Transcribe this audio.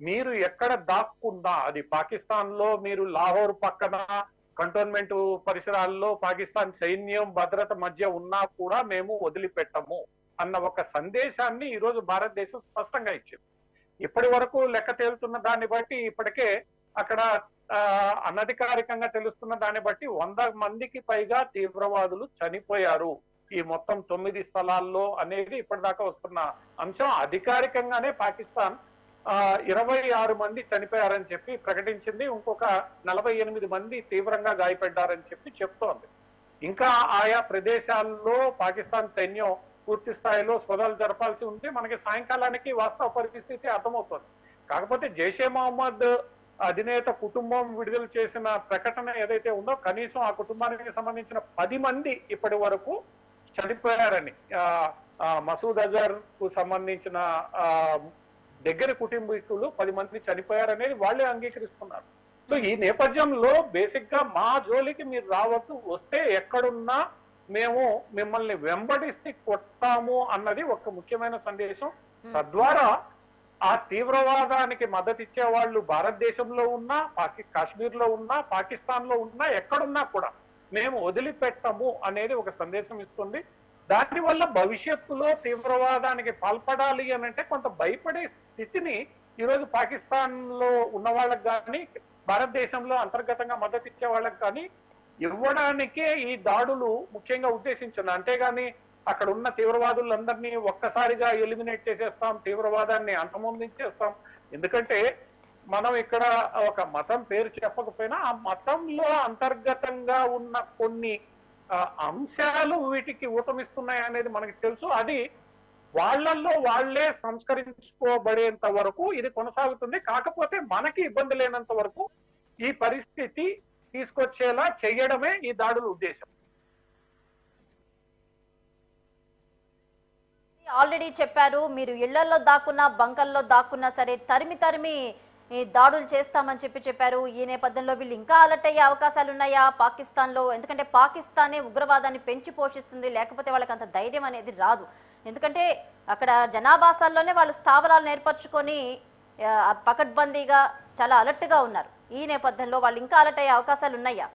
మీరు ఎక్కడ దాక్కున్నా, అది పాకిస్తాన్ లో మీరు లాహోర్ పక్కన కంటోన్మెంట్ పరిసరాల్లో పాకిస్తాన్ సైన్యం భద్రత మధ్య ఉన్నా కూడా మేము వదిలిపెట్టము అన్న ఒక సందేశాన్ని ఈరోజు భారతదేశం స్పష్టంగా ఇచ్చింది. ఇప్పటి వరకు లెక్క తేలుతున్న దాన్ని బట్టి ఇప్పటికే అక్కడ అనధికారికంగా తెలుస్తున్న దాన్ని బట్టి 100 మందికి పైగా తీవ్రవాదులు చనిపోయారు ఈ మొత్తం 9 స్థలాల్లో అనేది ఇప్పటిదాకా వస్తున్న అంశం. అధికారికంగానే పాకిస్తాన్ 26 మంది చనిపోయారని చెప్పి ప్రకటించింది. ఇంకొక 48 మంది తీవ్రంగా గాయపడ్డారని చెప్పి చెప్తోంది. ఇంకా ఆయా ప్రదేశాల్లో పాకిస్తాన్ సైన్యం పూర్తి స్థాయిలో సోదాలు జరపాల్సి ఉంది. మనకి సాయంకాలానికి వాస్తవ పరిస్థితి అర్థమవుతుంది. కాకపోతే జైషే మహమ్మద్ అధినేత కుటుంబం విడుదల చేసిన ప్రకటన ఏదైతే ఉందో కనీసం ఆ కుటుంబానికి సంబంధించిన 10 మంది ఇప్పటి వరకు చనిపోయారని, మసూద్ అజర్ కు సంబంధించిన దగ్గర కుటుంబీకులు 10 మంది చనిపోయారనేది వాళ్ళే అంగీకరిస్తున్నారు. సో ఈ నేపథ్యంలో బేసిక్ గా మా జోలికి మీరు రావద్దు, వస్తే ఎక్కడున్నా మేము మిమ్మల్ని వెంబడిస్తే కొట్టాము అన్నది ఒక ముఖ్యమైన సందేశం. తద్వారా ఆ తీవ్రవాదానికి మద్దతు ఇచ్చే వాళ్ళు భారతదేశంలో ఉన్నా, కాశ్మీర్ లో ఉన్నా, పాకిస్తాన్ లో ఉన్నా, ఎక్కడున్నా కూడా మేము వదిలిపెట్టము అనేది ఒక సందేశం ఇస్తుంది. దానివల్ల భవిష్యత్తులో తీవ్రవాదానికి పాల్పడాలి అని అంటే కొంత భయపడే స్థితిని ఈరోజు పాకిస్తాన్ లో ఉన్న వాళ్ళకి కానీ, భారతదేశంలో అంతర్గతంగా మద్దతు ఇచ్చే వాళ్ళకి కానీ ఇవ్వడానికే ఈ దాడులు ముఖ్యంగా ఉద్దేశించిన. అంతేగాని అక్కడ ఉన్న తీవ్రవాదులందరినీ ఒక్కసారిగా ఎలిమినేట్ చేసేస్తాం, తీవ్రవాదాన్ని అంతమొందించేస్తాం. ఎందుకంటే మనం ఇక్కడ ఒక మతం పేరు చెప్పకపోయినా ఆ మతంలో అంతర్గతంగా ఉన్న కొన్ని అంశాలు వీటికి ఊతమిస్తున్నాయి అనేది మనకి తెలుసు. అది వాళ్ళల్లో వాళ్లే సంస్కరించుకోబడేంత వరకు ఇది కొనసాగుతుంది. కాకపోతే మనకి ఇబ్బంది లేనంత వరకు ఈ పరిస్థితి తీసుకొచ్చేలా చేయడమే ఈ దాడుల ఉద్దేశం. ఆల్రెడీ చెప్పారు, మీరు ఇళ్లలో దాక్కున్నా, బంకల్లో దాక్కున్నా సరే తరిమి ఈ దాడులు చేస్తామని చెప్పారు. ఈ నేపథ్యంలో వీళ్ళు ఇంకా అలర్ట్ అయ్యే అవకాశాలు ఉన్నాయా పాకిస్తాన్లో? ఎందుకంటే పాకిస్తానే ఉగ్రవాదాన్ని పెంచి పోషిస్తుంది, లేకపోతే వాళ్ళకి అంత ధైర్యం అనేది రాదు. ఎందుకంటే అక్కడ జనాభాసాల్లోనే వాళ్ళు స్థావరాలను ఏర్పరచుకొని పకడ్బందీగా చాలా అలర్ట్గా ఉన్నారు. ఈ నేపథ్యంలో వాళ్ళు ఇంకా అలర్ట్ అయ్యే అవకాశాలు ఉన్నాయా?